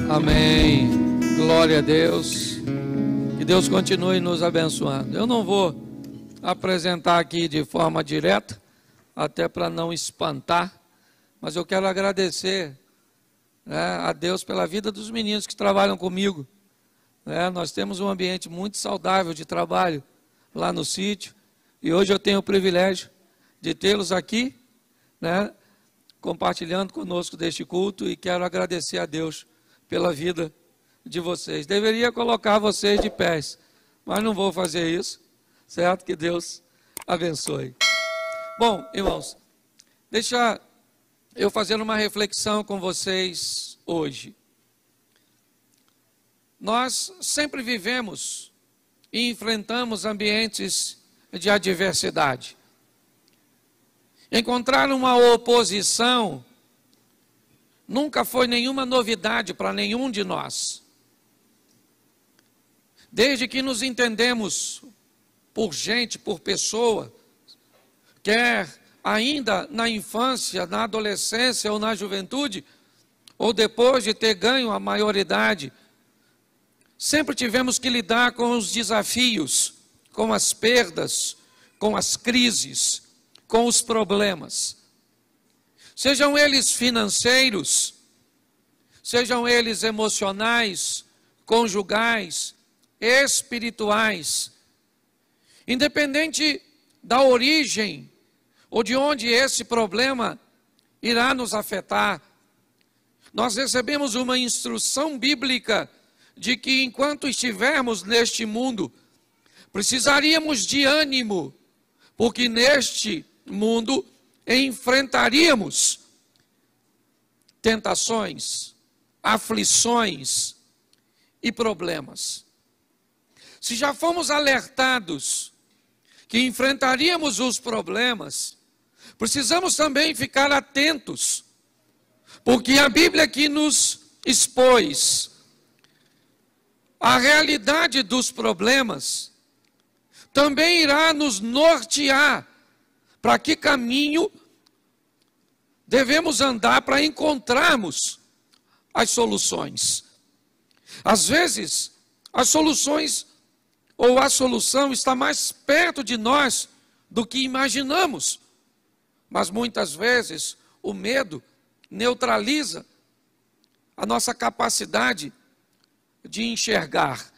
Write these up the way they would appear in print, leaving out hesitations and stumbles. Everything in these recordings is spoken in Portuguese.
Amém. Glória a Deus. Que Deus continue nos abençoando. Eu não vou apresentar aqui de forma direta, até para não espantar, mas eu quero agradecer, a Deus pela vida dos meninos que trabalham comigo. Nós temos um ambiente muito saudável de trabalho lá no sítio, e hoje eu tenho o privilégio de tê-los aqui, compartilhando conosco deste culto, e quero agradecer a Deus pela vida de vocês. Deveria colocar vocês de pés, mas não vou fazer isso, certo? Que Deus abençoe. Bom, irmãos, deixa eu fazer uma reflexão com vocês hoje. Nós sempre vivemos e enfrentamos ambientes de adversidade. Encontrar uma oposição nunca foi nenhuma novidade para nenhum de nós. Desde que nos entendemos por gente, por pessoa, quer ainda na infância, na adolescência ou na juventude, ou depois de ter ganho a maioridade, sempre tivemos que lidar com os desafios, com as perdas, com as crises, com os problemas. Sejam eles financeiros, sejam eles emocionais, conjugais, espirituais. Independente da origem ou de onde esse problema irá nos afetar, nós recebemos uma instrução bíblica de que enquanto estivermos neste mundo, precisaríamos de ânimo, porque neste mundo enfrentaríamos tentações, aflições e problemas. Se já fomos alertados que enfrentaríamos os problemas, precisamos também ficar atentos, porque a Bíblia aqui nos expôs a realidade dos problemas, também irá nos nortear para que caminho devemos andar para encontrarmos as soluções. Às vezes, as soluções ou a solução está mais perto de nós do que imaginamos, mas muitas vezes o medo neutraliza a nossa capacidade de enxergar.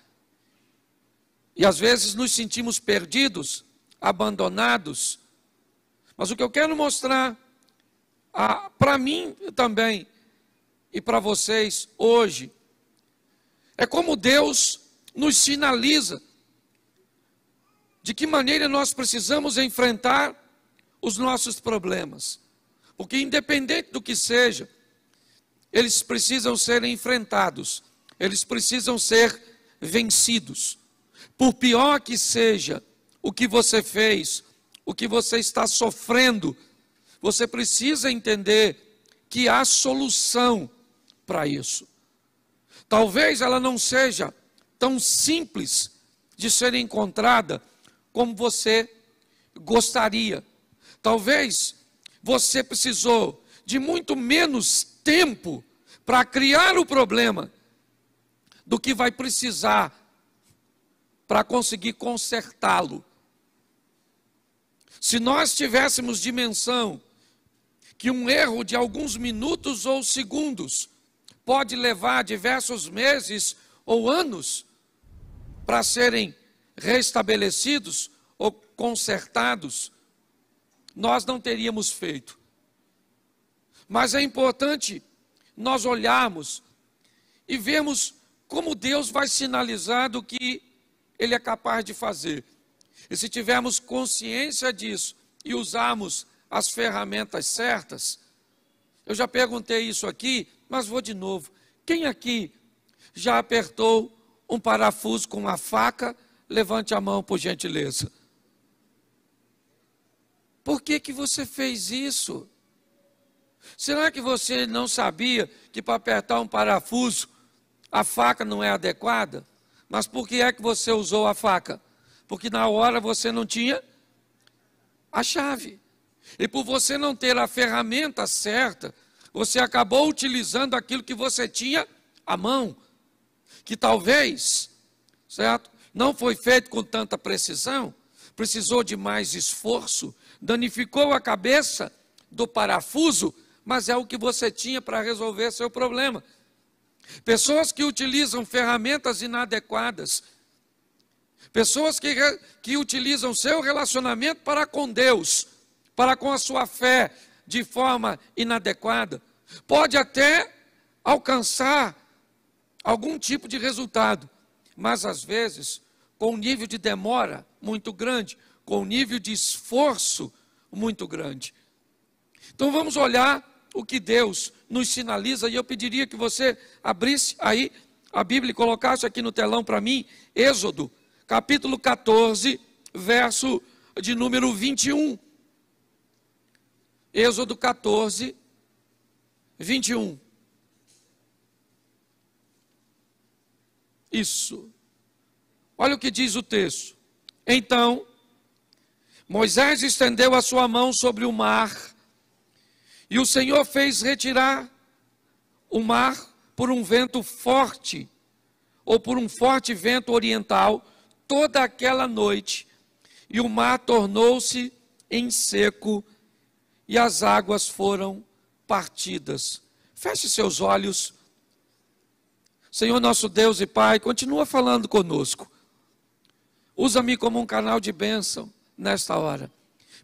E às vezes nos sentimos perdidos, abandonados. Mas o que eu quero mostrar para mim também e para vocês hoje é como Deus nos sinaliza de que maneira nós precisamos enfrentar os nossos problemas. Porque independente do que seja, eles precisam ser enfrentados, eles precisam ser vencidos. Por pior que seja o que você fez, o que você está sofrendo, você precisa entender que há solução para isso. Talvez ela não seja tão simples de ser encontrada como você gostaria. Talvez você precisou de muito menos tempo para criar o problema do que vai precisar para conseguir consertá-lo. Se nós tivéssemos dimensão que um erro de alguns minutos ou segundos pode levar diversos meses ou anos para serem restabelecidos ou consertados, nós não teríamos feito. Mas é importante nós olharmos e vermos como Deus vai sinalizar do que Ele é capaz de fazer. E se tivermos consciência disso e usarmos as ferramentas certas, eu já perguntei isso aqui, mas vou de novo. Quem aqui já apertou um parafuso com uma faca? Levante a mão, por gentileza. Por que que você fez isso? Será que você não sabia que para apertar um parafuso a faca não é adequada? Mas por que é que você usou a faca? Porque na hora você não tinha a chave. E por você não ter a ferramenta certa, você acabou utilizando aquilo que você tinha à mão, que talvez, certo, não foi feito com tanta precisão, precisou de mais esforço, danificou a cabeça do parafuso, mas é o que você tinha para resolver seu problema. Pessoas que utilizam ferramentas inadequadas, pessoas que utilizam seu relacionamento para com Deus, para com a sua fé, de forma inadequada, pode até alcançar algum tipo de resultado, mas às vezes com um nível de demora muito grande, com um nível de esforço muito grande. Então vamos olhar o que Deus nos sinaliza, e eu pediria que você abrisse aí a Bíblia e colocasse aqui no telão para mim, Êxodo, capítulo 14, verso de número 21. Êxodo 14, 21. Isso. Olha o que diz o texto. Então, Moisés estendeu a sua mão sobre o mar, e o Senhor fez retirar o mar por um vento forte, ou por um forte vento oriental, toda aquela noite, e o mar tornou-se em seco, e as águas foram partidas. Feche seus olhos. Senhor nosso Deus e Pai, continua falando conosco. Usa-me como um canal de bênção nesta hora,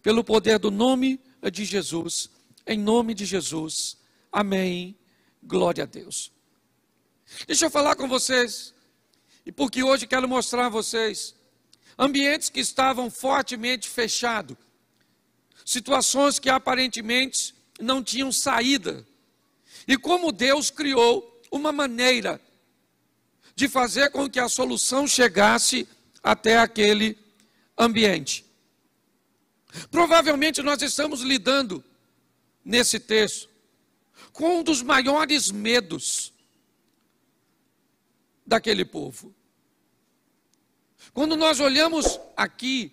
pelo poder do nome de Jesus, em nome de Jesus, amém, glória a Deus. Deixa eu falar com vocês, e porque hoje quero mostrar a vocês, ambientes que estavam fortemente fechados, situações que aparentemente não tinham saída, e como Deus criou uma maneira de fazer com que a solução chegasse até aquele ambiente. Provavelmente nós estamos lidando, nesse texto, com um dos maiores medos daquele povo. Quando nós olhamos aqui,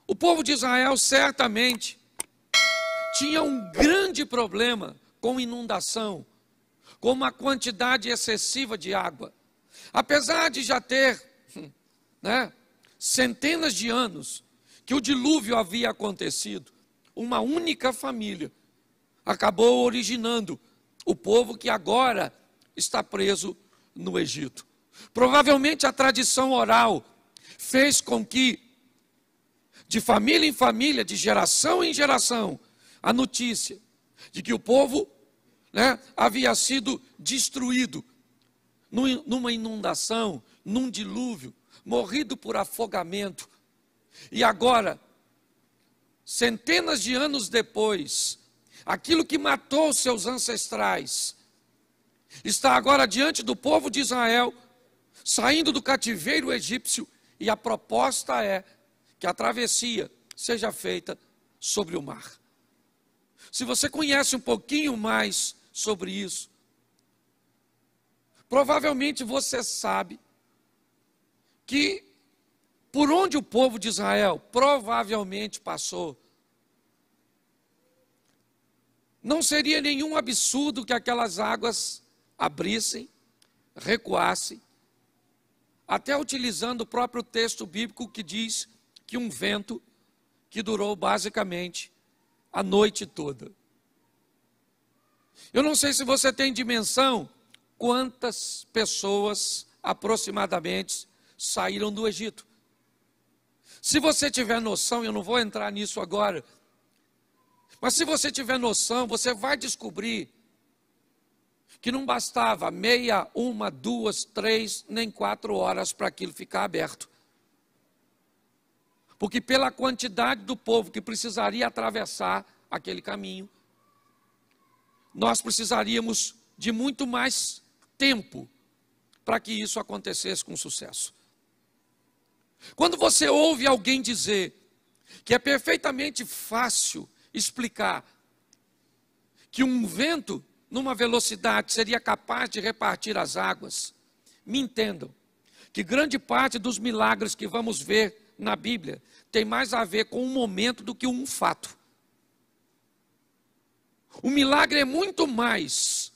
o povo de Israel certamente tinha um grande problema com inundação, com uma quantidade excessiva de água. Apesar de já ter centenas de anos que o dilúvio havia acontecido, uma única família acabou originando o povo que agora está preso no Egito. Provavelmente a tradição oral fez com que, de família em família, de geração em geração, a notícia de que o povo havia sido destruído numa inundação, num dilúvio, morrido por afogamento. E agora, centenas de anos depois, aquilo que matou seus ancestrais está agora diante do povo de Israel, saindo do cativeiro egípcio, e a proposta é que a travessia seja feita sobre o mar. Se você conhece um pouquinho mais sobre isso, provavelmente você sabe que por onde o povo de Israel provavelmente passou, não seria nenhum absurdo que aquelas águas abrissem, recuassem, até utilizando o próprio texto bíblico que diz que um vento que durou basicamente a noite toda. Eu não sei se você tem dimensão quantas pessoas aproximadamente saíram do Egito. Se você tiver noção, eu não vou entrar nisso agora, mas se você tiver noção, você vai descobrir que não bastava meia, uma, duas, 3, nem 4 horas para aquilo ficar aberto. Porque pela quantidade do povo que precisaria atravessar aquele caminho, nós precisaríamos de muito mais tempo para que isso acontecesse com sucesso. Quando você ouve alguém dizer que é perfeitamente fácil explicar que um vento numa velocidade seria capaz de repartir as águas, me entendam que grande parte dos milagres que vamos ver na Bíblia tem mais a ver com um momento do que um fato. O milagre é muito mais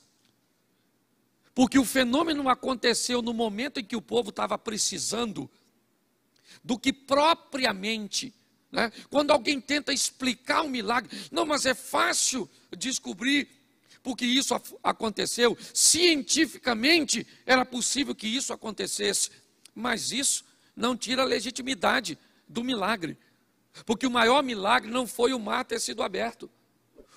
Porque o fenômeno aconteceu no momento em que o povo estava precisando do que propriamente, né? Quando alguém tenta explicar um milagre, não, mas é fácil descobrir porque isso aconteceu, cientificamente era possível que isso acontecesse, mas isso não tira a legitimidade do milagre, porque o maior milagre não foi o mar ter sido aberto,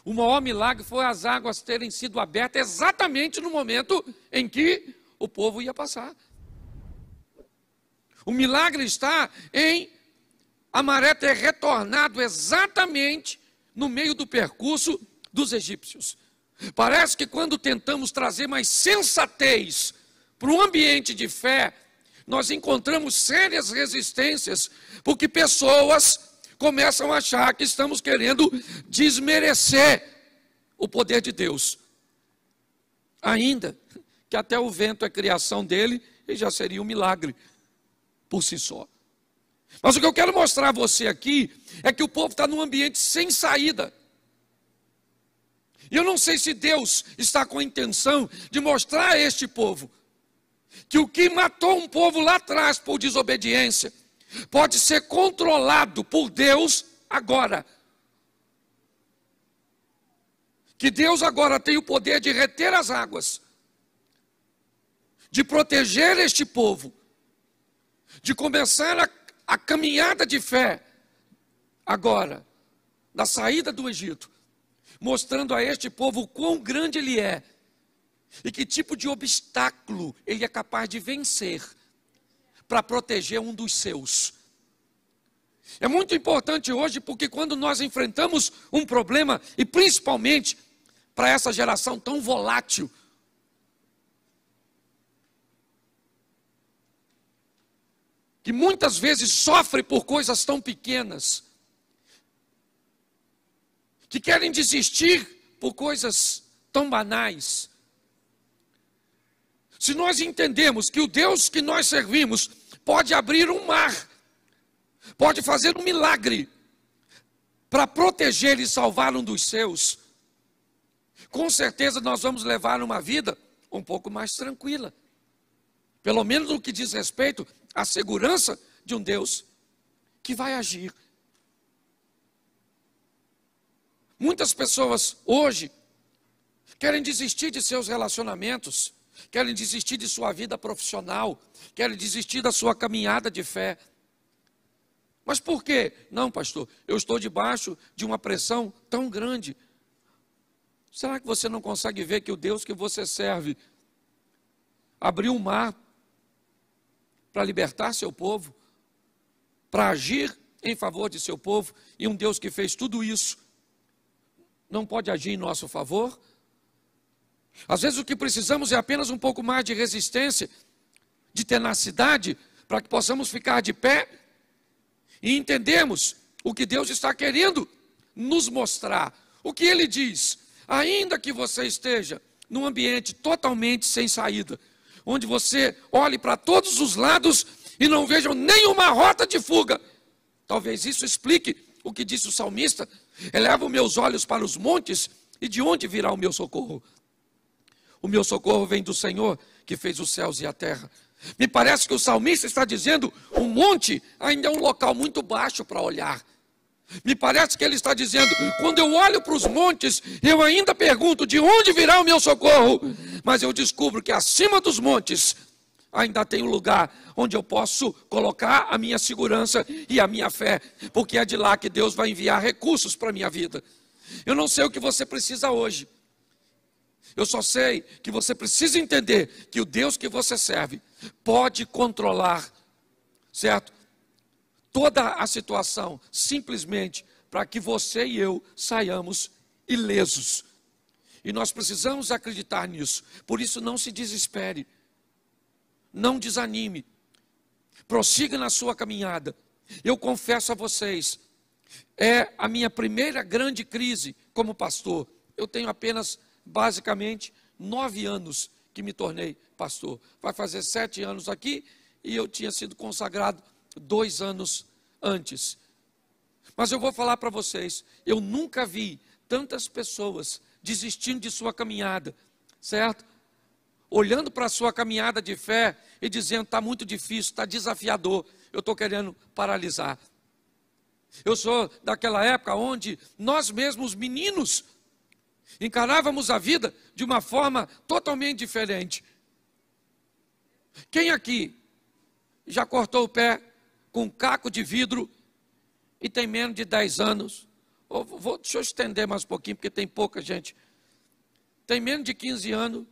o maior milagre foi as águas terem sido abertas exatamente no momento em que o povo ia passar. O milagre está em a maré ter retornado exatamente no meio do percurso dos egípcios. Parece que quando tentamos trazer mais sensatez para um ambiente de fé, nós encontramos sérias resistências, porque pessoas começam a achar que estamos querendo desmerecer o poder de Deus. Ainda que até o vento é criação dele e já seria um milagre por si só. Mas o que eu quero mostrar a você aqui é que o povo está num ambiente sem saída. E eu não sei se Deus está com a intenção de mostrar a este povo que o que matou um povo lá atrás por desobediência pode ser controlado por Deus agora. Que Deus agora tem o poder de reter as águas, de proteger este povo, de começar a caminhada de fé agora, da saída do Egito, mostrando a este povo o quão grande ele é e que tipo de obstáculo ele é capaz de vencer para proteger um dos seus. É muito importante hoje, porque quando nós enfrentamos um problema, e principalmente para essa geração tão volátil, que muitas vezes sofre por coisas tão pequenas, que querem desistir por coisas tão banais. Se nós entendemos que o Deus que nós servimos pode abrir um mar, pode fazer um milagre para proteger e salvar um dos seus, com certeza nós vamos levar uma vida um pouco mais tranquila. Pelo menos no que diz respeito à segurança de um Deus que vai agir. Muitas pessoas hoje querem desistir de seus relacionamentos, querem desistir de sua vida profissional, querem desistir da sua caminhada de fé. Mas por quê? Não, pastor, eu estou debaixo de uma pressão tão grande. Será que você não consegue ver que o Deus que você serve abriu um mar para libertar seu povo, para agir em favor de seu povo, e um Deus que fez tudo isso não pode agir em nosso favor? Às vezes o que precisamos é apenas um pouco mais de resistência, de tenacidade, para que possamos ficar de pé e entendermos o que Deus está querendo nos mostrar. O que Ele diz: ainda que você esteja num ambiente totalmente sem saída, onde você olhe para todos os lados e não veja nenhuma rota de fuga, talvez isso explique o que disse o salmista: eleva os meus olhos para os montes, e de onde virá o meu socorro? O meu socorro vem do Senhor, que fez os céus e a terra. Me parece que o salmista está dizendo: um monte ainda é um local muito baixo para olhar. Me parece que ele está dizendo: quando eu olho para os montes, eu ainda pergunto de onde virá o meu socorro, mas eu descubro que acima dos montes ainda tem um lugar onde eu posso colocar a minha segurança e a minha fé, porque é de lá que Deus vai enviar recursos para a minha vida. Eu não sei o que você precisa hoje, eu só sei que você precisa entender que o Deus que você serve pode controlar, certo? Toda a situação, simplesmente para que você e eu saiamos ilesos. E nós precisamos acreditar nisso. Por isso, não se desespere, não desanime, prossiga na sua caminhada. Eu confesso a vocês, é a minha primeira grande crise como pastor. Eu tenho apenas, basicamente, 9 anos que me tornei pastor. Vai fazer 7 anos aqui e eu tinha sido consagrado 2 anos antes. Mas eu vou falar para vocês, eu nunca vi tantas pessoas desistindo de sua caminhada, certo? olhando para a sua caminhada de fé e dizendo: está muito difícil, está desafiador, eu estou querendo paralisar. Eu sou daquela época onde nós mesmos, meninos, encarávamos a vida de uma forma totalmente diferente. Quem aqui já cortou o pé com um caco de vidro e tem menos de 10 anos? Deixa eu estender mais um pouquinho, porque tem pouca gente. Tem menos de 15 anos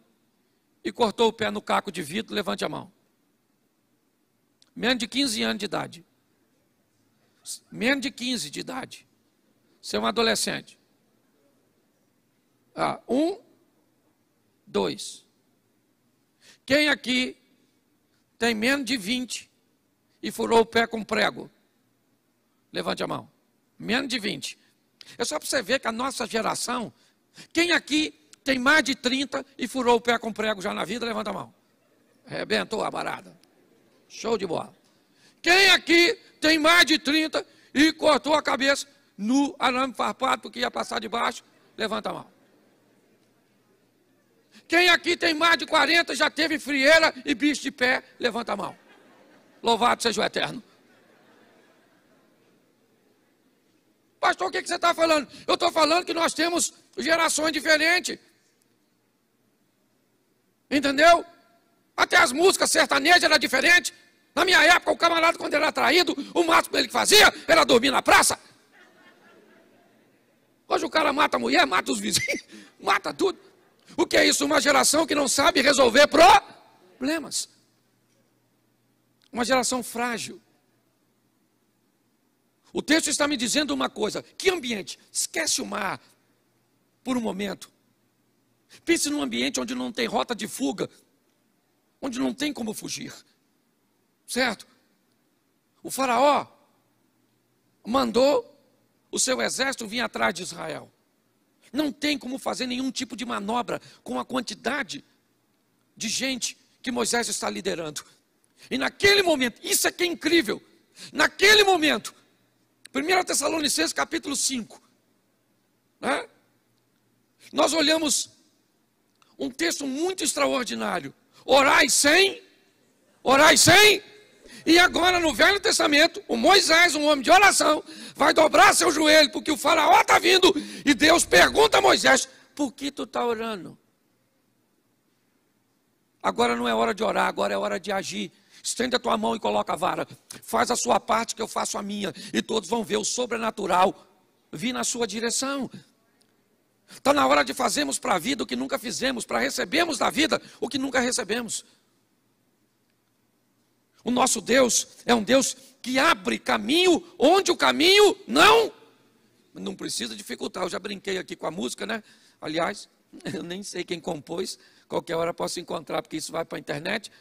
e cortou o pé no caco de vidro? Levante a mão. Menos de 15 anos de idade. Menos de 15 de idade. Você é um adolescente. 1, 2. Quem aqui tem menos de 20 e furou o pé com prego? Levante a mão. Menos de 20. É só para você ver que a nossa geração, quem aqui tem mais de 30 e furou o pé com prego já na vida? Levanta a mão. Arrebentou a barada. Show de bola. Quem aqui tem mais de 30 e cortou a cabeça no arame farpado porque ia passar de baixo? Levanta a mão. Quem aqui tem mais de 40 já teve frieira e bicho de pé? Levanta a mão. Louvado seja o Eterno. Pastor, o que você está falando? Eu estou falando que nós temos gerações diferentes. Entendeu? Até as músicas sertanejas eram diferentes. Na minha época, o camarada, quando era traído, o máximo que ele fazia era dormir na praça. Hoje o cara mata a mulher, mata os vizinhos, mata tudo. O que é isso? Uma geração que não sabe resolver problemas. Uma geração frágil. O texto está me dizendo uma coisa: que ambiente? Esquece o mar por um momento. Pense num ambiente onde não tem rota de fuga, onde não tem como fugir. Certo? O faraó mandou o seu exército vir atrás de Israel. Não tem como fazer nenhum tipo de manobra com a quantidade de gente que Moisés está liderando. E naquele momento, isso aqui é incrível, naquele momento, 1 Tessalonicenses capítulo 5, né? Nós olhamos um texto muito extraordinário. Orai sem. E agora no Velho Testamento, o Moisés, um homem de oração, vai dobrar seu joelho, porque o faraó está vindo, e Deus pergunta a Moisés: por que tu está orando? Agora não é hora de orar, agora é hora de agir. Estende a tua mão e coloca a vara. Faz a sua parte que eu faço a minha, e todos vão ver o sobrenatural vir na sua direção. Está na hora de fazermos para a vida o que nunca fizemos, para recebermos da vida o que nunca recebemos. O nosso Deus é um Deus que abre caminho onde o caminho não precisa dificultar. Eu já brinquei aqui com a música, né? Aliás, eu nem sei quem compôs, qualquer hora posso encontrar, porque isso vai para a internet.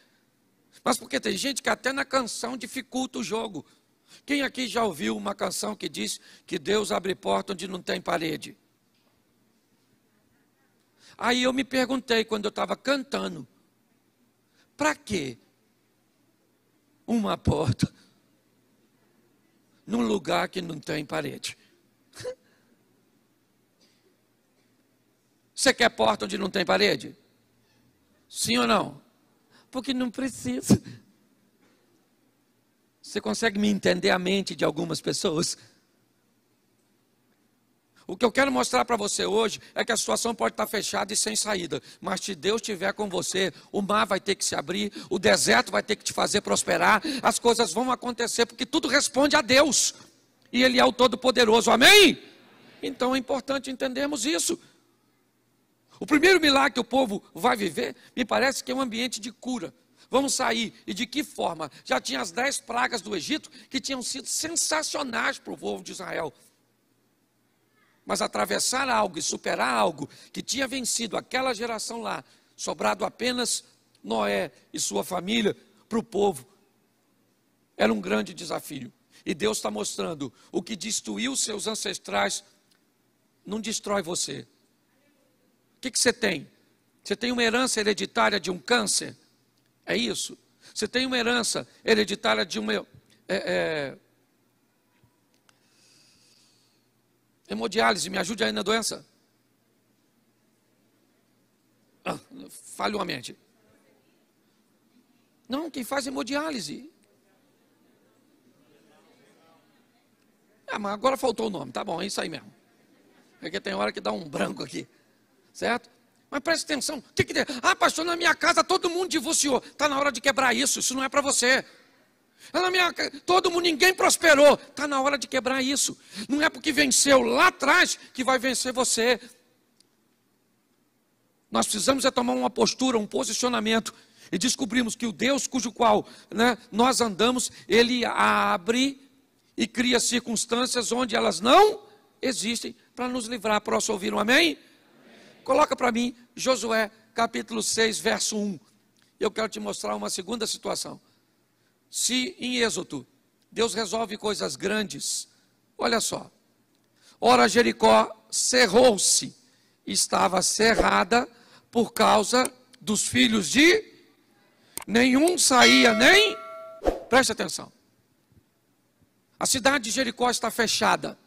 Mas porque tem gente que até na canção dificulta o jogo. Quem aqui já ouviu uma canção que diz que Deus abre porta onde não tem parede? Aí eu me perguntei quando eu estava cantando: para quê uma porta num lugar que não tem parede? Você quer porta onde não tem parede? Sim ou não? Porque não precisa. Você consegue me entender a mente de algumas pessoas? O que eu quero mostrar para você hoje é que a situação pode estar fechada e sem saída, mas se Deus estiver com você, o mar vai ter que se abrir, o deserto vai ter que te fazer prosperar, as coisas vão acontecer, porque tudo responde a Deus, e Ele é o Todo-Poderoso, amém? Então é importante entendermos isso. O primeiro milagre que o povo vai viver, me parece que é um ambiente de cura. Vamos sair, e de que forma? Já tinha as 10 pragas do Egito, que tinham sido sensacionais para o povo de Israel. Mas atravessar algo e superar algo que tinha vencido aquela geração lá, sobrado apenas Noé e sua família, para o povo, era um grande desafio. E Deus está mostrando: o que destruiu seus ancestrais não destrói você. O que você tem? Você tem uma herança hereditária de um câncer? É isso? Você tem uma herança hereditária de uma hemodiálise? Me ajude aí na doença. Falhou a mente. Não, quem faz hemodiálise. Mas agora faltou o nome, tá bom, é isso aí mesmo. Porque tem hora que dá um branco aqui, certo? Mas preste atenção, o que tem? Pastor, na minha casa todo mundo divorciou. Está na hora de quebrar isso, isso não é para você. Na minha casa, todo mundo, ninguém prosperou. Está na hora de quebrar isso. Não é porque venceu lá atrás que vai vencer você. Nós precisamos tomar uma postura, um posicionamento. E descobrimos que o Deus cujo qual nós andamos, Ele abre e cria circunstâncias onde elas não existem para nos livrar. Posso ouvir um amém? Amém. Coloca para mim Josué capítulo 6, verso 1. Eu quero te mostrar uma segunda situação. Se em Êxodo Deus resolve coisas grandes, olha só. Ora, Jericó cerrou-se, estava cerrada por causa dos filhos de... Nenhum saía nem... Preste atenção. A cidade de Jericó está fechada.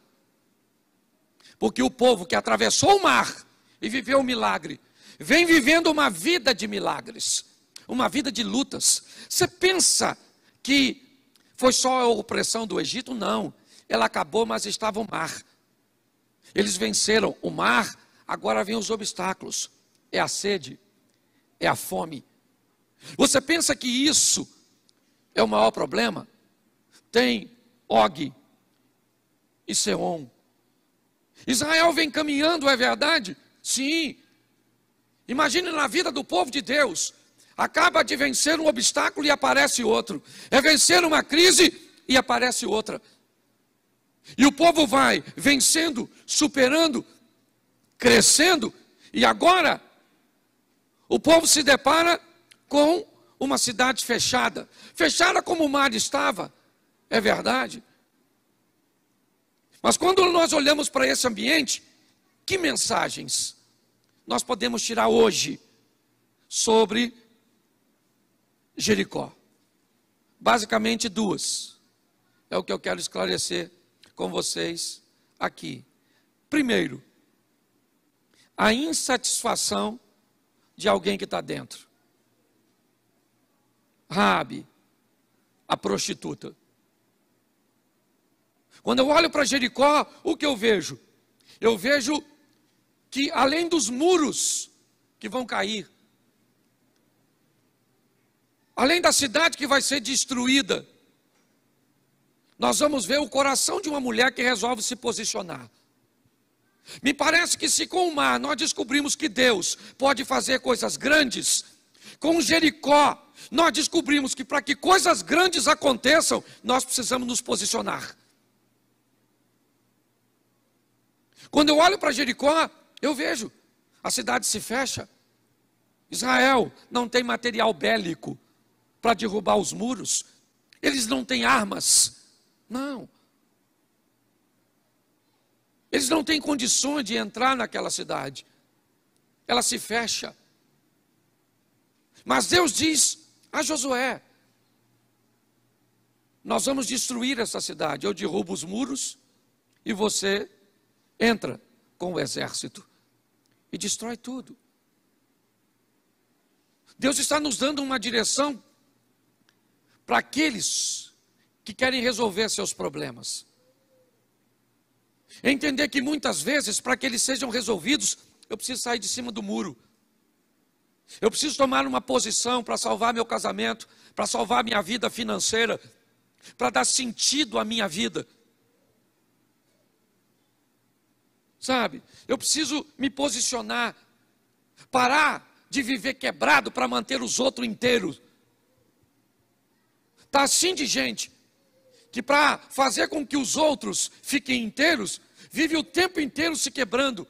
Porque o povo que atravessou o mar e viveu o milagre, vem vivendo uma vida de milagres, uma vida de lutas. Você pensa que foi só a opressão do Egito? Não. Ela acabou, mas estava o mar. Eles venceram o mar, agora vêm os obstáculos. É a sede, é a fome. Você pensa que isso é o maior problema? Tem Og e Seom. Israel vem caminhando, é verdade? Sim. Imagine na vida do povo de Deus. Acaba de vencer um obstáculo e aparece outro. É vencer uma crise e aparece outra. E o povo vai vencendo, superando, crescendo. E agora, o povo se depara com uma cidade fechada. Fechada como o mar estava. É verdade. Mas quando nós olhamos para esse ambiente, que mensagens nós podemos tirar hoje sobre Jericó? Basicamente duas. É o que eu quero esclarecer com vocês aqui. Primeiro, a insatisfação de alguém que está dentro. Raabe, a prostituta. Quando eu olho para Jericó, o que eu vejo? Eu vejo que além dos muros que vão cair, além da cidade que vai ser destruída, nós vamos ver o coração de uma mulher que resolve se posicionar. Me parece que se com o mar nós descobrimos que Deus pode fazer coisas grandes, com Jericó nós descobrimos que para que coisas grandes aconteçam, nós precisamos nos posicionar. Quando eu olho para Jericó, eu vejo, a cidade se fecha. Israel não tem material bélico para derrubar os muros. Eles não têm armas. Não. Eles não têm condições de entrar naquela cidade. Ela se fecha. Mas Deus diz a Josué: nós vamos destruir essa cidade. Eu derrubo os muros e você entra com o exército e destrói tudo. Deus está nos dando uma direção para aqueles que querem resolver seus problemas. Entender que muitas vezes, para que eles sejam resolvidos, eu preciso sair de cima do muro. Eu preciso tomar uma posição para salvar meu casamento, para salvar minha vida financeira, para dar sentido à minha vida. Sabe, eu preciso me posicionar, parar de viver quebrado para manter os outros inteiros. Está assim de gente, que para fazer com que os outros fiquem inteiros, vive o tempo inteiro se quebrando,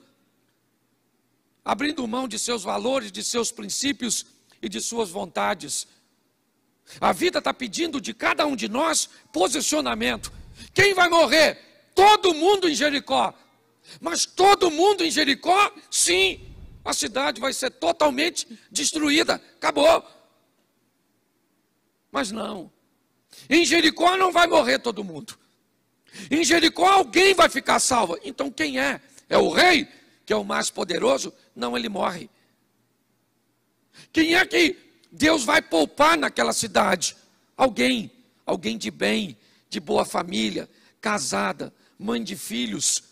abrindo mão de seus valores, de seus princípios e de suas vontades. A vida está pedindo de cada um de nós posicionamento. Quem vai morrer? Todo mundo em Jericó. Mas todo mundo em Jericó, sim, a cidade vai ser totalmente destruída, acabou. Mas não, em Jericó não vai morrer todo mundo. Em Jericó alguém vai ficar salvo. Então quem é? É o rei, que é o mais poderoso? Não, ele morre. Quem é que Deus vai poupar naquela cidade alguém de bem, de boa família, casada, mãe de filhos,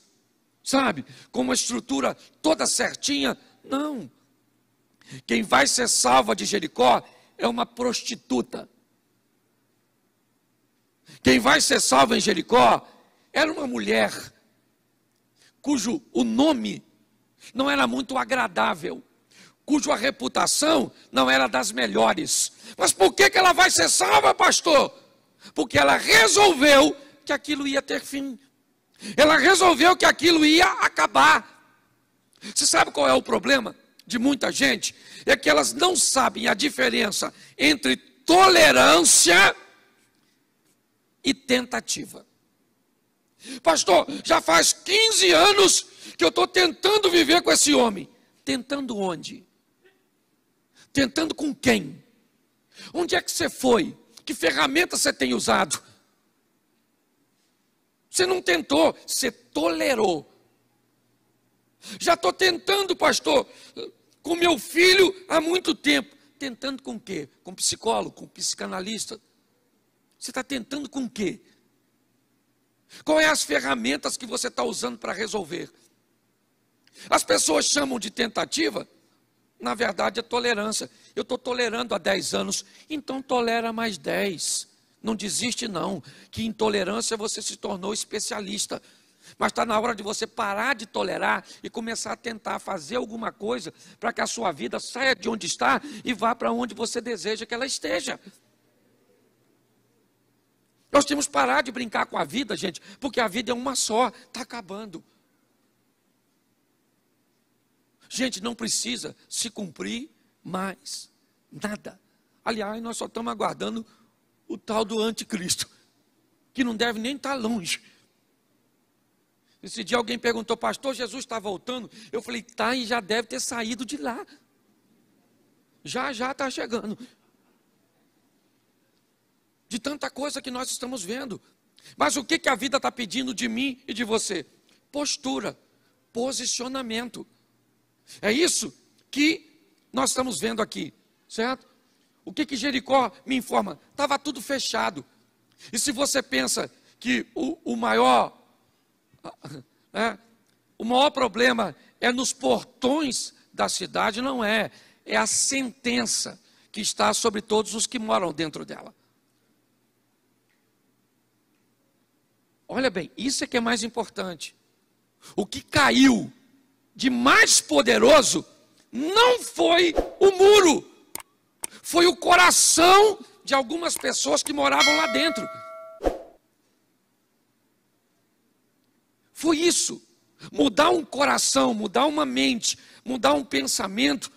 sabe, com uma estrutura toda certinha. Não. Quem vai ser salva de Jericó é uma prostituta. Quem vai ser salva em Jericó era uma mulher cujo o nome não era muito agradável, cuja reputação não era das melhores. Mas por que ela vai ser salva, pastor? Porque ela resolveu que aquilo ia ter fim. Ela resolveu que aquilo ia acabar. Você sabe qual é o problema de muita gente? É que elas não sabem a diferença entre tolerância e tentativa. Pastor, já faz 15 anos que eu estou tentando viver com esse homem. Tentando onde? Tentando com quem? Onde é que você foi? Que ferramenta você tem usado? Você não tentou, você tolerou. Já estou tentando, pastor, com meu filho há muito tempo. Tentando com o quê? Com psicólogo, com psicanalista? Você está tentando com o quê? Quais são as ferramentas que você está usando para resolver? As pessoas chamam de tentativa, na verdade é tolerância. Eu estou tolerando há 10 anos, então tolera mais 10. Não desiste não, que intolerância você se tornou especialista. Mas está na hora de você parar de tolerar e começar a tentar fazer alguma coisa para que a sua vida saia de onde está e vá para onde você deseja que ela esteja. Nós temos que parar de brincar com a vida, gente, porque a vida é uma só, está acabando. Gente, não precisa se cumprir mais nada. Aliás, nós só estamos aguardando o tal do anticristo, que não deve nem estar longe. Esse dia alguém perguntou, pastor, Jesus está voltando? Eu falei, tá, e já deve ter saído de lá. Já está chegando. De tanta coisa que nós estamos vendo. Mas o que a vida está pedindo de mim e de você? Postura, posicionamento. É isso que nós estamos vendo aqui, certo? O que Jericó me informa? Estava tudo fechado. E se você pensa que o maior problema é nos portões da cidade, não é. É a sentença que está sobre todos os que moram dentro dela. Olha bem, isso é que é mais importante. O que caiu de mais poderoso não foi o muro, foi o coração de algumas pessoas que moravam lá dentro. Foi isso. Mudar um coração, mudar uma mente, mudar um pensamento,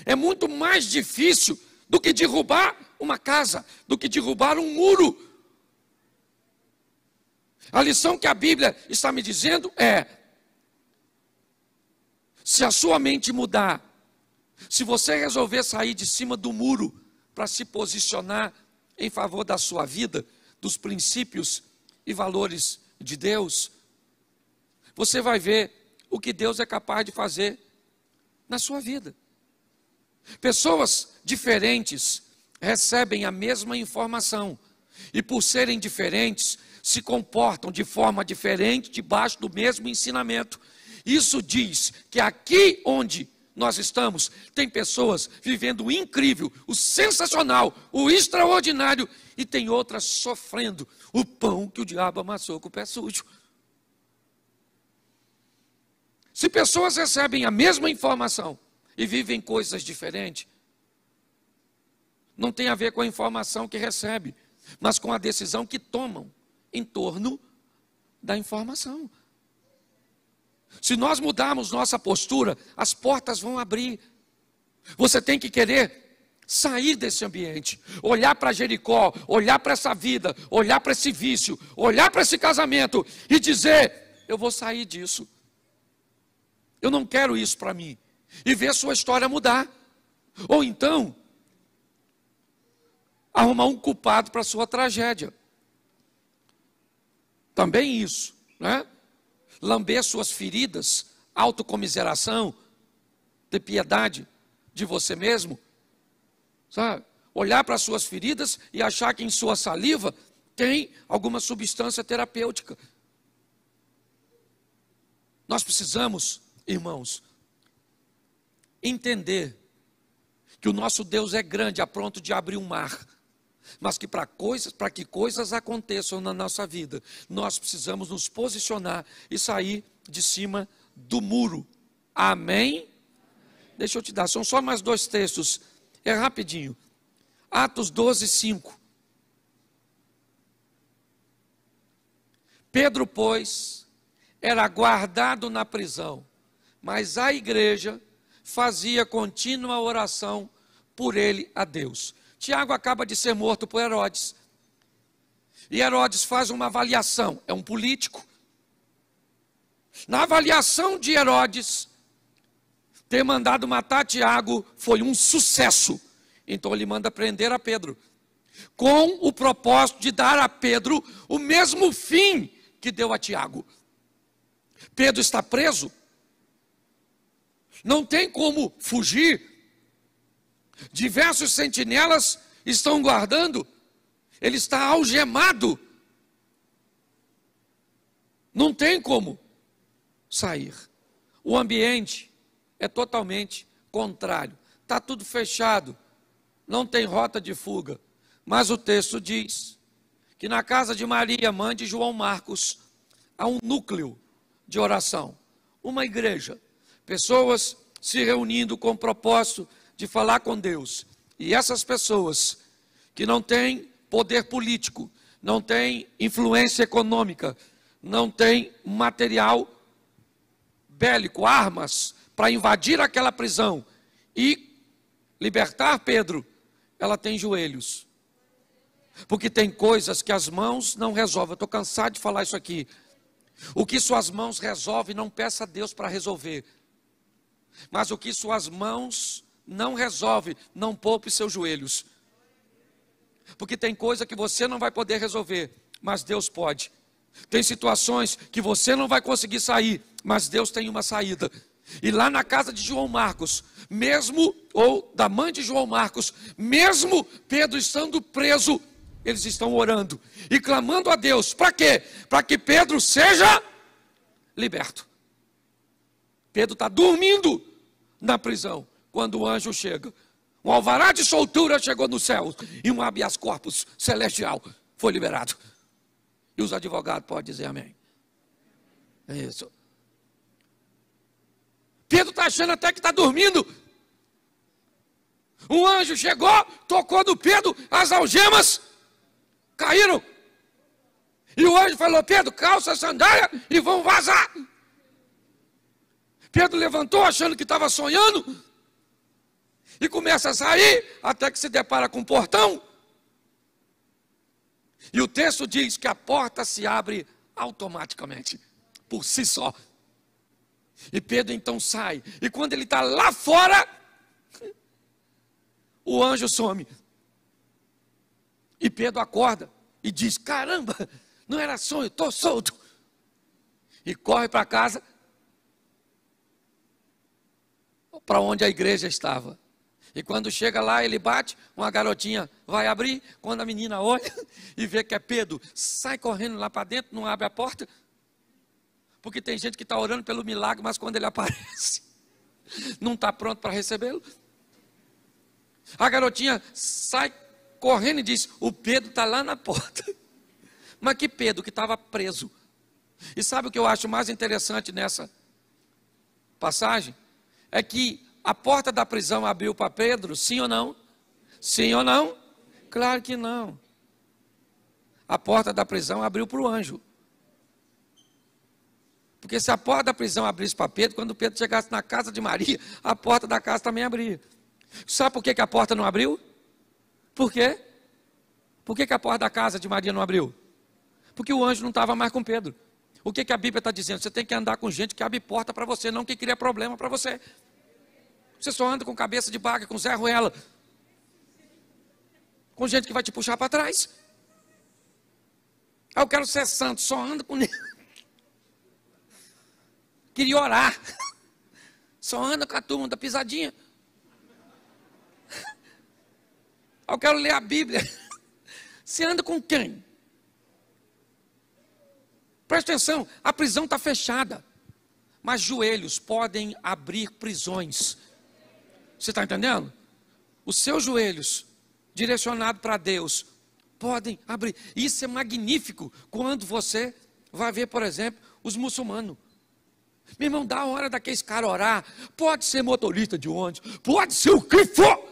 é muito mais difícil do que derrubar uma casa, do que derrubar um muro. A lição que a Bíblia está me dizendo é: se a sua mente mudar, se você resolver sair de cima do muro para se posicionar em favor da sua vida, dos princípios e valores de Deus, você vai ver o que Deus é capaz de fazer na sua vida. Pessoas diferentes recebem a mesma informação e, por serem diferentes, se comportam de forma diferente debaixo do mesmo ensinamento. Isso diz que aqui onde nós estamos, tem pessoas vivendo o incrível, o sensacional, o extraordinário, e tem outras sofrendo o pão que o diabo amassou com o pé sujo. Se pessoas recebem a mesma informação e vivem coisas diferentes, não tem a ver com a informação que recebe, mas com a decisão que tomam em torno da informação. Se nós mudarmos nossa postura, as portas vão abrir. Você tem que querer sair desse ambiente, olhar para Jericó, olhar para essa vida, olhar para esse vício, olhar para esse casamento e dizer: eu vou sair disso. Eu não quero isso para mim. E ver sua história mudar. Ou então, arrumar um culpado para a sua tragédia. Também isso, né? Lamber suas feridas, autocomiseração, ter piedade de você mesmo. sabe? Olhar para as suas feridas e achar que em sua saliva tem alguma substância terapêutica. Nós precisamos, irmãos, entender que o nosso Deus é grande, a ponto de abrir um mar, mas que para que coisas aconteçam na nossa vida, nós precisamos nos posicionar e sair de cima do muro. Amém? Deixa eu te dar, são só mais 2 textos, é rapidinho. Atos 12, 5. Pedro, pois, era guardado na prisão, mas a igreja fazia contínua oração por ele a Deus. Tiago acaba de ser morto por Herodes. E Herodes faz uma avaliação, é um político. Na avaliação de Herodes, ter mandado matar Tiago foi um sucesso. Então ele manda prender a Pedro, com o propósito de dar a Pedro o mesmo fim que deu a Tiago. Pedro está preso, não tem como fugir. Diversos sentinelas estão guardando, ele está algemado, não tem como sair. O ambiente é totalmente contrário, está tudo fechado, não tem rota de fuga. Mas o texto diz que na casa de Maria, mãe de João Marcos, há um núcleo de oração, uma igreja, pessoas se reunindo com o propósito de falar com Deus. E essas pessoas que não têm poder político, não têm influência econômica, não têm material bélico, armas, para invadir aquela prisão e libertar Pedro, ela tem joelhos. Porque tem coisas que as mãos não resolvem. Eu estou cansado de falar isso aqui. O que suas mãos resolvem, não peça a Deus para resolver. Mas o que suas mãos não resolvem, não poupe seus joelhos. Porque tem coisa que você não vai poder resolver, mas Deus pode. Tem situações que você não vai conseguir sair, mas Deus tem uma saída. E lá na casa de João Marcos, mesmo, ou da mãe de João Marcos, mesmo Pedro estando preso, eles estão orando e clamando a Deus. Para quê? Para que Pedro seja liberto. Pedro está dormindo na prisão quando o anjo chega. Um alvará de soltura chegou no céu e um habeas corpus celestial foi liberado. E os advogados podem dizer amém. É isso. Pedro está achando até que está dormindo. Um anjo chegou, tocou no Pedro, as algemas caíram. E o anjo falou: Pedro, calça a sandália e vão vazar. Pedro levantou achando que estava sonhando e começa a sair até que se depara com um portão. E o texto diz que a porta se abre automaticamente, por si só. E Pedro então sai. E quando ele está lá fora, o anjo some. E Pedro acorda e diz: caramba, não era sonho, estou solto. E corre para casa, para onde a igreja estava. E quando chega lá, ele bate, uma garotinha vai abrir. Quando a menina olha e vê que é Pedro, sai correndo lá para dentro, não abre a porta. Porque tem gente que está orando pelo milagre, mas quando ele aparece, não está pronto para recebê-lo. A garotinha sai correndo e diz: o Pedro está lá na porta. Mas que Pedro que estava preso. E sabe o que eu acho mais interessante nessa passagem? É que a porta da prisão abriu para Pedro, sim ou não? Sim ou não? Claro que não. A porta da prisão abriu para o anjo. Porque se a porta da prisão abrisse para Pedro, quando Pedro chegasse na casa de Maria, a porta da casa também abria. Sabe por que a porta não abriu? Por quê? Por que a porta da casa de Maria não abriu? Porque o anjo não estava mais com Pedro. O que a Bíblia está dizendo? Você tem que andar com gente que abre porta para você, não que cria problema para você. Você só anda com cabeça de baga, com Zé Ruela, com gente que vai te puxar para trás. Eu quero ser santo, só anda com ele. Queria orar, só anda com a turma da pisadinha. Eu quero ler a Bíblia. Você anda com quem? Presta atenção, a prisão está fechada. Mas joelhos podem abrir prisões. Você está entendendo? Os seus joelhos, direcionados para Deus, podem abrir. Isso é magnífico quando você vai ver, por exemplo, os muçulmanos. Meu irmão, dá a hora daqueles caras orar. Pode ser motorista de ônibus, pode ser o que for.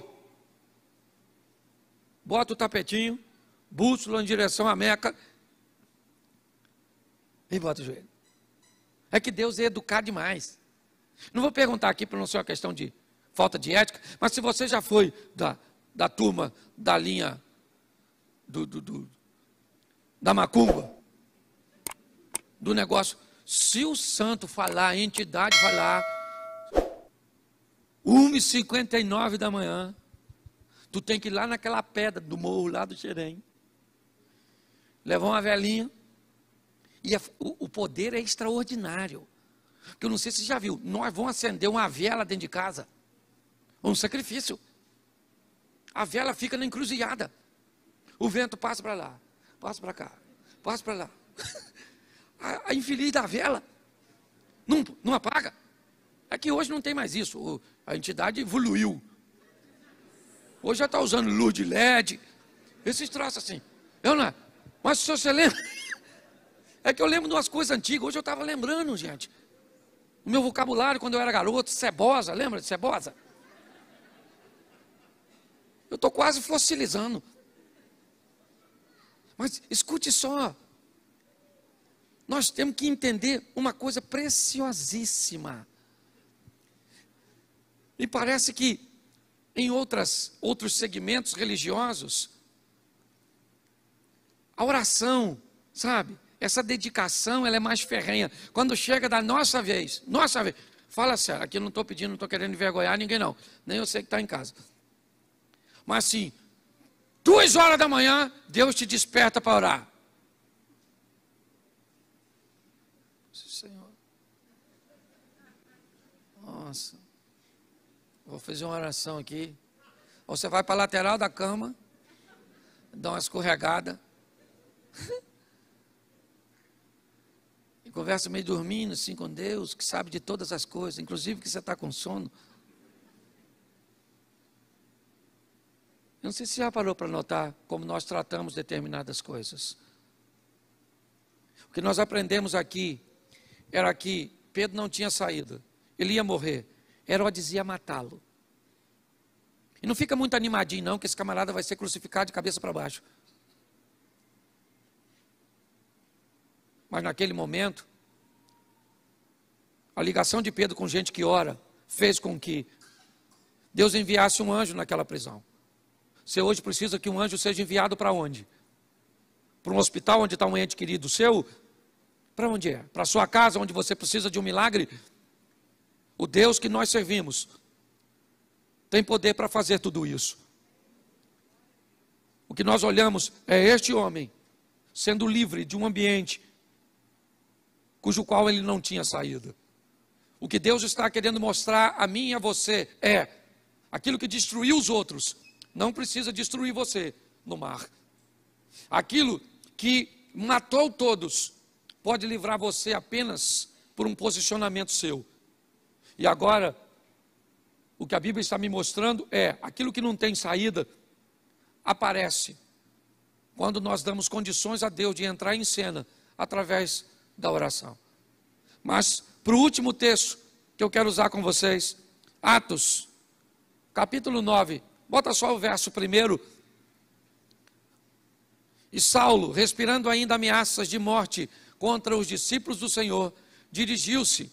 Bota o tapetinho, bússola em direção à Meca e bota o joelho. É que Deus é educado demais. Não vou perguntar aqui para não ser uma questão de falta de ética, mas se você já foi da turma da linha da macumba, do negócio, se o santo falar, a entidade falar, 1h59 da manhã, tu tem que ir lá naquela pedra do morro, lá do Xerém, levar uma velinha, e o poder é extraordinário. Porque eu não sei se você já viu, nós vamos acender uma vela dentro de casa, um sacrifício. A vela fica na encruzilhada. O vento passa para lá, passa para cá, passa para lá. A infeliz da vela não apaga. É que hoje não tem mais isso. A entidade evoluiu. Hoje já está usando luz de LED. Esses troços assim. Eu não. Mas se você lembra. É que eu lembro de umas coisas antigas. Hoje eu estava lembrando, gente. O meu vocabulário quando eu era garoto. Cebosa, lembra de cebosa? Eu estou quase fossilizando. Mas escute só. Nós temos que entender uma coisa preciosíssima. E parece que em outros segmentos religiosos, a oração, sabe? Essa dedicação, ela é mais ferrenha. Quando chega da nossa vez, fala sério, aqui eu não estou pedindo, não estou querendo envergonhar ninguém não, nem eu sei que está em casa. Mas assim, 2 horas da manhã, Deus te desperta para orar. Senhor, nossa, vou fazer uma oração aqui. Ou você vai para a lateral da cama, dá uma escorregada, e conversa meio dormindo assim com Deus, que sabe de todas as coisas, inclusive que você está com sono. Eu não sei se você já parou para notar como nós tratamos determinadas coisas. O que nós aprendemos aqui era que Pedro não tinha saída, ele ia morrer. Herodes ia matá-lo. E não fica muito animadinho não, que esse camarada vai ser crucificado de cabeça para baixo. Mas naquele momento, a ligação de Pedro com gente que ora, fez com que Deus enviasse um anjo naquela prisão. Você hoje precisa que um anjo seja enviado para onde? Para um hospital onde está um ente querido seu? Para onde é? Para a sua casa, onde você precisa de um milagre? O Deus que nós servimos tem poder para fazer tudo isso. O que nós olhamos é este homem sendo livre de um ambiente cujo qual ele não tinha saída. O que Deus está querendo mostrar a mim e a você é aquilo que destruiu os outros não precisa destruir você no mar. Aquilo que matou todos pode livrar você apenas por um posicionamento seu. E agora, o que a Bíblia está me mostrando é aquilo que não tem saída aparece quando nós damos condições a Deus de entrar em cena através da oração. Mas para o último texto que eu quero usar com vocês, Atos, capítulo 9, bota só o verso 1. E Saulo, respirando ainda ameaças de morte contra os discípulos do Senhor, dirigiu-se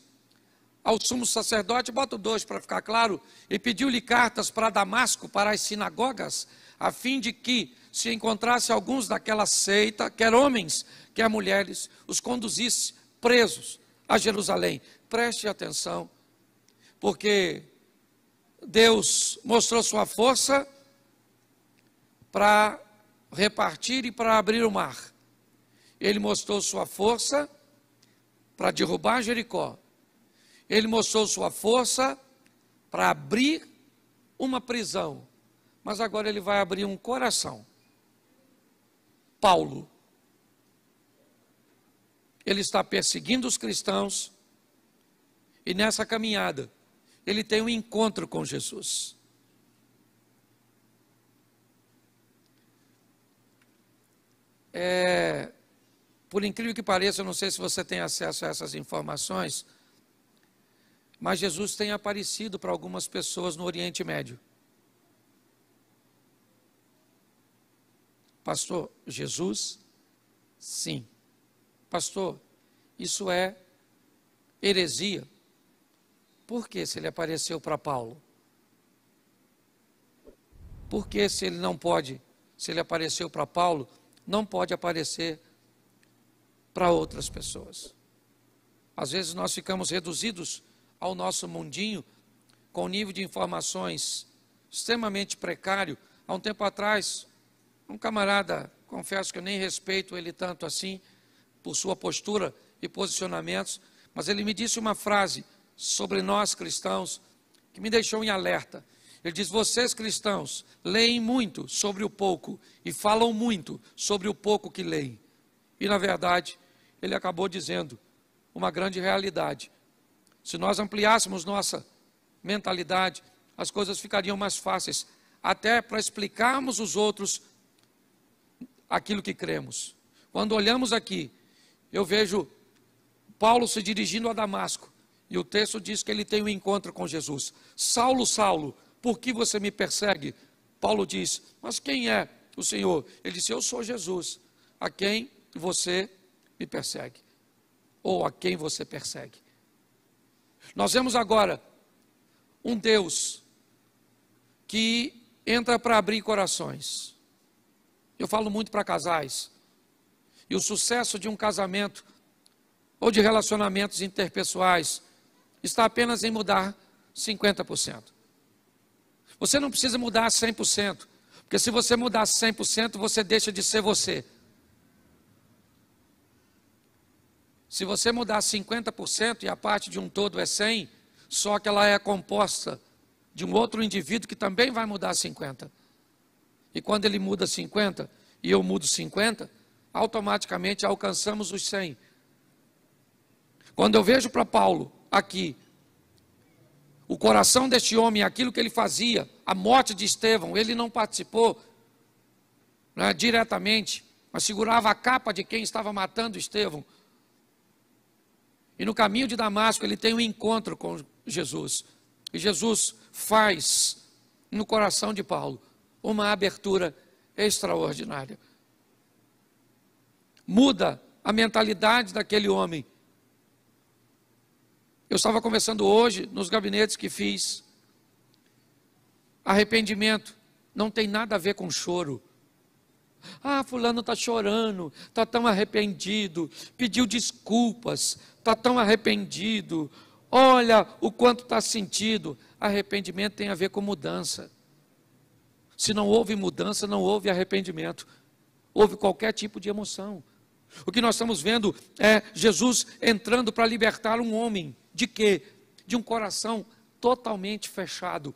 ao sumo sacerdote, bota o 2 para ficar claro, e pediu-lhe cartas para Damasco, para as sinagogas, a fim de que, se encontrasse alguns daquela seita, quer homens, quer mulheres, os conduzisse presos a Jerusalém. Preste atenção, porque Deus mostrou sua força para repartir e para abrir o mar. Ele mostrou sua força para derrubar Jericó. Ele mostrou sua força para abrir uma prisão. Mas agora ele vai abrir um coração. Paulo. Ele está perseguindo os cristãos e nessa caminhada ele tem um encontro com Jesus. Por incrível que pareça, eu não sei se você tem acesso a essas informações, mas Jesus tem aparecido para algumas pessoas no Oriente Médio. Pastor, Jesus? Sim. Pastor, isso é heresia. Por que se ele apareceu para Paulo? Por que se ele não pode, se ele apareceu para Paulo, não pode aparecer para outras pessoas? Às vezes nós ficamos reduzidos ao nosso mundinho, com um nível de informações extremamente precário. Há um tempo atrás, um camarada, confesso que eu nem respeito ele tanto assim, por sua postura e posicionamentos, mas ele me disse uma frase sobre nós cristãos, que me deixou em alerta. Ele diz: vocês cristãos leem muito sobre o pouco e falam muito sobre o pouco que leem. E na verdade, ele acabou dizendo uma grande realidade. Se nós ampliássemos nossa mentalidade, as coisas ficariam mais fáceis, até para explicarmos aos outros aquilo que cremos. Quando olhamos aqui, eu vejo Paulo se dirigindo a Damasco, e o texto diz que ele tem um encontro com Jesus. Saulo, Saulo, por que você me persegue? Paulo diz: mas quem é o Senhor? Ele disse: eu sou Jesus, a quem você me persegue, ou a quem você persegue. Nós vemos agora um Deus que entra para abrir corações. Eu falo muito para casais, e o sucesso de um casamento ou de relacionamentos interpessoais está apenas em mudar 50%. Você não precisa mudar 100%, porque se você mudar 100%, você deixa de ser você. Se você mudar 50% e a parte de um todo é 100%, só que ela é composta de um outro indivíduo que também vai mudar 50%. E quando ele muda 50% e eu mudo 50%, automaticamente alcançamos os 100%. Quando eu vejo para Paulo aqui, o coração deste homem, aquilo que ele fazia, a morte de Estevão, ele não participou diretamente, mas segurava a capa de quem estava matando Estevão. E no caminho de Damasco ele tem um encontro com Jesus. E Jesus faz no coração de Paulo uma abertura extraordinária. Muda a mentalidade daquele homem. Eu estava conversando hoje nos gabinetes que fiz. Arrependimento não tem nada a ver com choro. Ah, fulano está chorando, está tão arrependido, pediu desculpas, está tão arrependido. Olha o quanto está sentido. Arrependimento tem a ver com mudança. Se não houve mudança, não houve arrependimento. Houve qualquer tipo de emoção. O que nós estamos vendo é Jesus entrando para libertar um homem. De quê? De um coração totalmente fechado.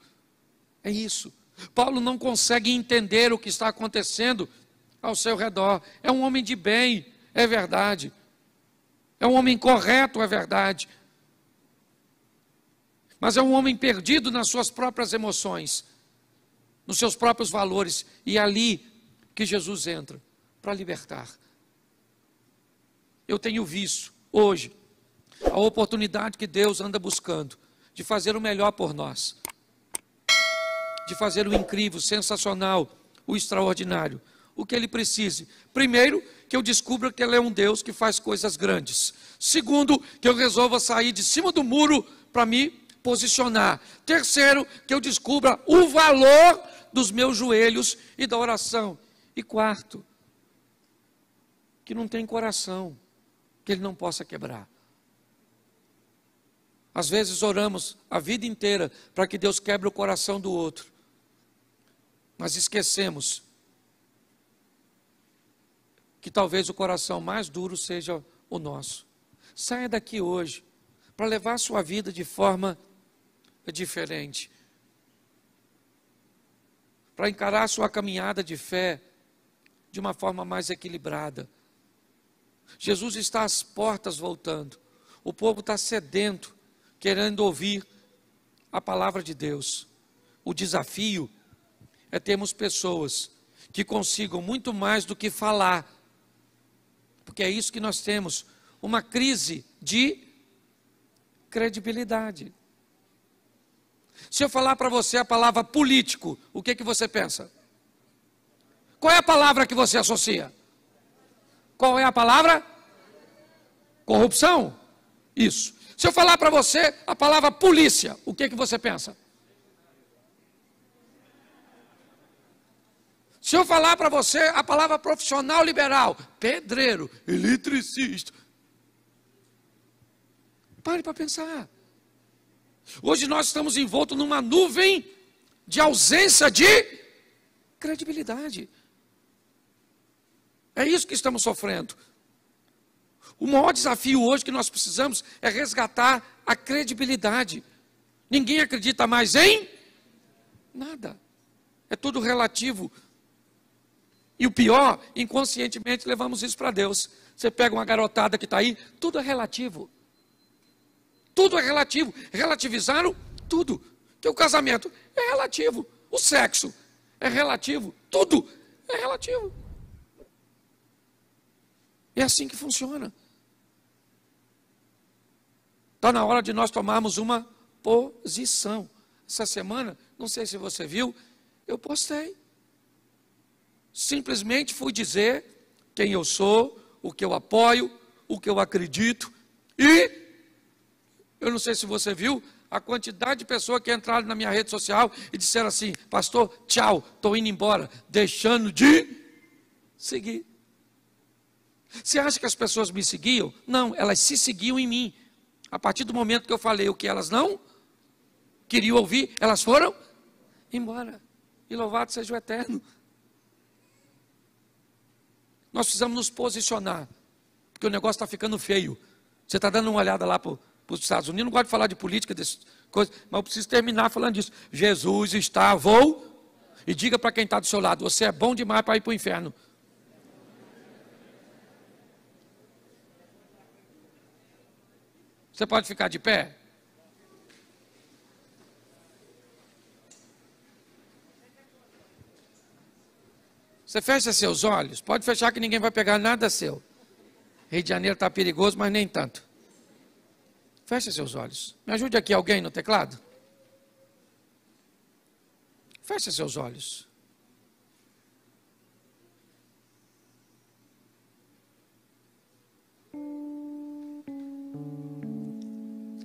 É isso. Paulo não consegue entender o que está acontecendo ao seu redor. É um homem de bem, é verdade. É um homem correto, é verdade. Mas é um homem perdido nas suas próprias emoções, nos seus próprios valores. E é ali que Jesus entra para libertar. Eu tenho visto hoje a oportunidade que Deus anda buscando de fazer o melhor por nós, de fazer o incrível, o sensacional, o extraordinário, o que Ele precise. Primeiro, que eu descubra que Ele é um Deus que faz coisas grandes. Segundo, que eu resolva sair de cima do muro para me posicionar. Terceiro, que eu descubra o valor dos meus joelhos e da oração. E quarto, que não tem coração que Ele não possa quebrar. Às vezes oramos a vida inteira para que Deus quebre o coração do outro, mas esquecemos que talvez o coração mais duro seja o nosso. Saia daqui hoje para levar a sua vida de forma diferente, para encarar a sua caminhada de fé de uma forma mais equilibrada. Jesus está às portas voltando. O povo está sedento, querendo ouvir a palavra de Deus. O desafio é termos pessoas que consigam muito mais do que falar, porque é isso que nós temos, uma crise de credibilidade. Se eu falar para você a palavra político, o que você pensa? Qual é a palavra que você associa? Qual é a palavra? Corrupção? Isso. Se eu falar para você a palavra polícia, o que você pensa? Se eu falar para você a palavra profissional liberal, pedreiro, eletricista, pare para pensar. Hoje nós estamos envoltos numa nuvem de ausência de credibilidade. É isso que estamos sofrendo. O maior desafio hoje que nós precisamos é resgatar a credibilidade. Ninguém acredita mais em nada. É tudo relativo. E o pior, inconscientemente levamos isso para Deus. Você pega uma garotada que está aí, tudo é relativo. Tudo é relativo. Relativizaram tudo. Que o casamento é relativo. O sexo é relativo. Tudo é relativo. É assim que funciona. Está na hora de nós tomarmos uma posição. Essa semana, não sei se você viu, eu postei. Simplesmente fui dizer quem eu sou, o que eu apoio, o que eu acredito. E, eu não sei se você viu, a quantidade de pessoas que entraram na minha rede social e disseram assim: pastor, tchau, estou indo embora, deixando de seguir. Você acha que as pessoas me seguiam? Não, elas se seguiam em mim. A partir do momento que eu falei o que elas não queriam ouvir, elas foram embora. E louvado seja o Eterno. Nós precisamos nos posicionar, porque o negócio está ficando feio. Você está dando uma olhada lá para os Estados Unidos, não gosto de falar de política, dessas coisas, mas eu preciso terminar falando disso. Jesus está, e diga para quem está do seu lado: você é bom demais para ir para o inferno. Você pode ficar de pé? Você fecha seus olhos, pode fechar que ninguém vai pegar nada seu. Rio de Janeiro está perigoso, mas nem tanto. Fecha seus olhos. Me ajude aqui alguém no teclado? Fecha seus olhos.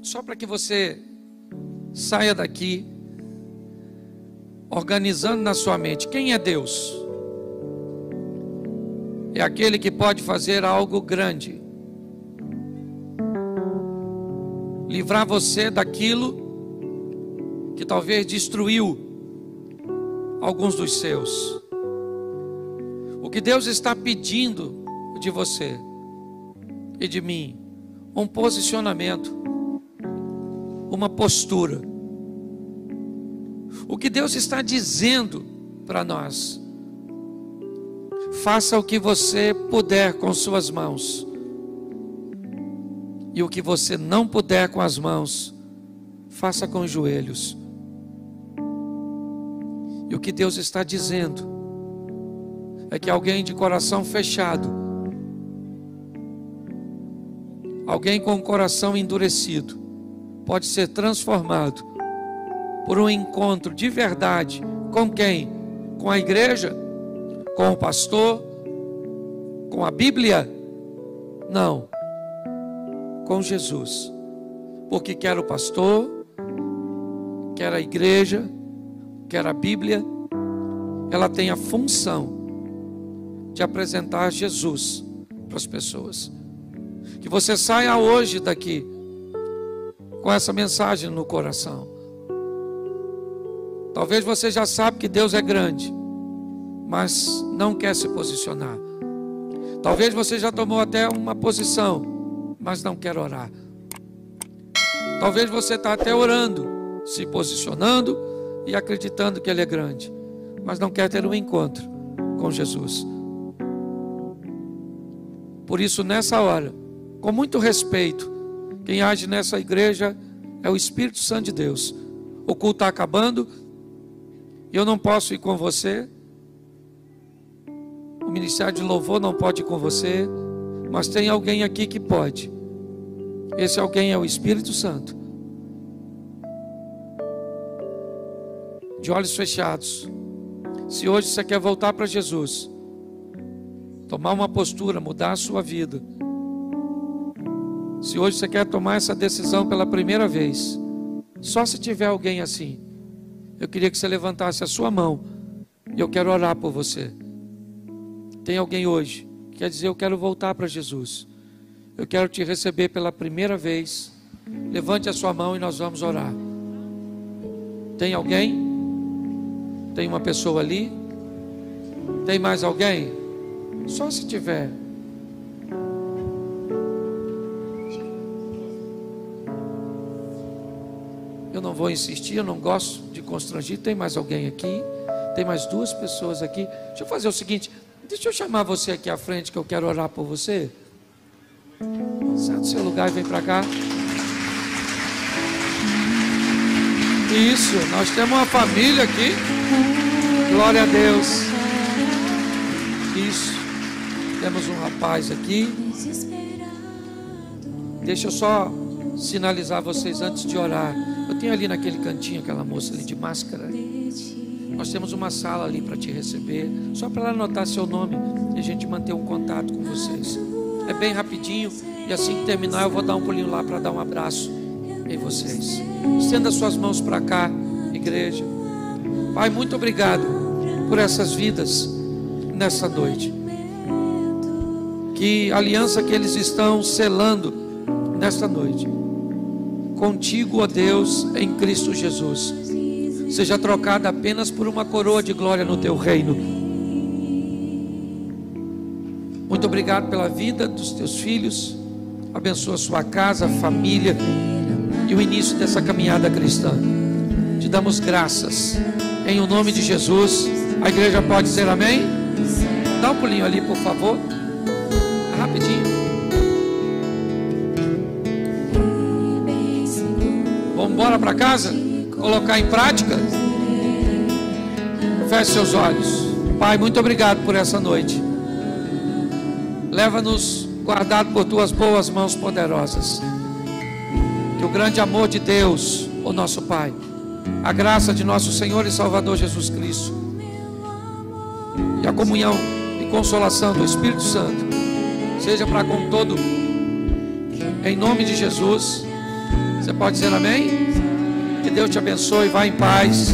Só para que você saia daqui organizando na sua mente: quem é Deus? É aquele que pode fazer algo grande, livrar você daquilo que talvez destruiu alguns dos seus. O que Deus está pedindo de você e de mim: um posicionamento, uma postura. O que Deus está dizendo para nós: faça o que você puder com suas mãos, e o que você não puder com as mãos, faça com os joelhos. E o que Deus está dizendo é que alguém de coração fechado, alguém com o coração endurecido, pode ser transformado por um encontro de verdade. Com quem? Com a igreja? Com o pastor? Com a Bíblia? Não. Com Jesus. Porque quer o pastor, quer a igreja, quer a Bíblia, ela tem a função de apresentar Jesus para as pessoas. Que você saia hoje daqui com essa mensagem no coração. Talvez você já sabe que Deus é grande, mas não quer se posicionar. Talvez você já tomou até uma posição, mas não quer orar. Talvez você está até orando, se posicionando e acreditando que Ele é grande, mas não quer ter um encontro com Jesus. Por isso, nessa hora, com muito respeito, quem age nessa igreja é o Espírito Santo de Deus. O culto está acabando, eu não posso ir com você, o ministério de louvor não pode ir com você, mas tem alguém aqui que pode. Esse alguém é o Espírito Santo. De olhos fechados, se hoje você quer voltar para Jesus, tomar uma postura, mudar a sua vida, se hoje você quer tomar essa decisão pela primeira vez, só se tiver alguém assim, eu queria que você levantasse a sua mão e eu quero orar por você. Tem alguém hoje que quer dizer: eu quero voltar para Jesus, eu quero te receber pela primeira vez? Levante a sua mão e nós vamos orar. Tem alguém? Tem uma pessoa ali? Tem mais alguém? Só se tiver. Eu não vou insistir, eu não gosto de constranger. Tem mais alguém aqui? Tem mais duas pessoas aqui. Deixa eu fazer o seguinte, deixa eu chamar você aqui à frente, que eu quero orar por você. Sai do seu lugar e vem para cá. Isso, nós temos uma família aqui. Glória a Deus. Isso. Temos um rapaz aqui. Deixa eu só sinalizar vocês antes de orar. Eu tenho ali naquele cantinho aquela moça ali de máscara. Nós temos uma sala ali para te receber, só para ela anotar seu nome e a gente manter um contato com vocês. É bem rapidinho, e assim que terminar eu vou dar um pulinho lá para dar um abraço em vocês. Estenda suas mãos para cá, igreja. Pai, muito obrigado por essas vidas nessa noite. Que a aliança que eles estão selando nesta noite contigo, ó Deus, em Cristo Jesus, seja trocada apenas por uma coroa de glória no teu reino. Muito obrigado pela vida dos teus filhos. Abençoa a sua casa, a família e o início dessa caminhada cristã. Te damos graças em o nome de Jesus. A igreja pode dizer amém? Dá um pulinho ali, por favor. Rapidinho. Vamos embora para casa? Colocar em prática? Feche seus olhos. Pai, muito obrigado por essa noite. Leva-nos guardado por tuas boas mãos poderosas. Que o grande amor de Deus, o nosso Pai, a graça de nosso Senhor e Salvador Jesus Cristo e a comunhão e consolação do Espírito Santo seja para com todo, em nome de Jesus. Você pode dizer amém? Que Deus te abençoe. Vá em paz.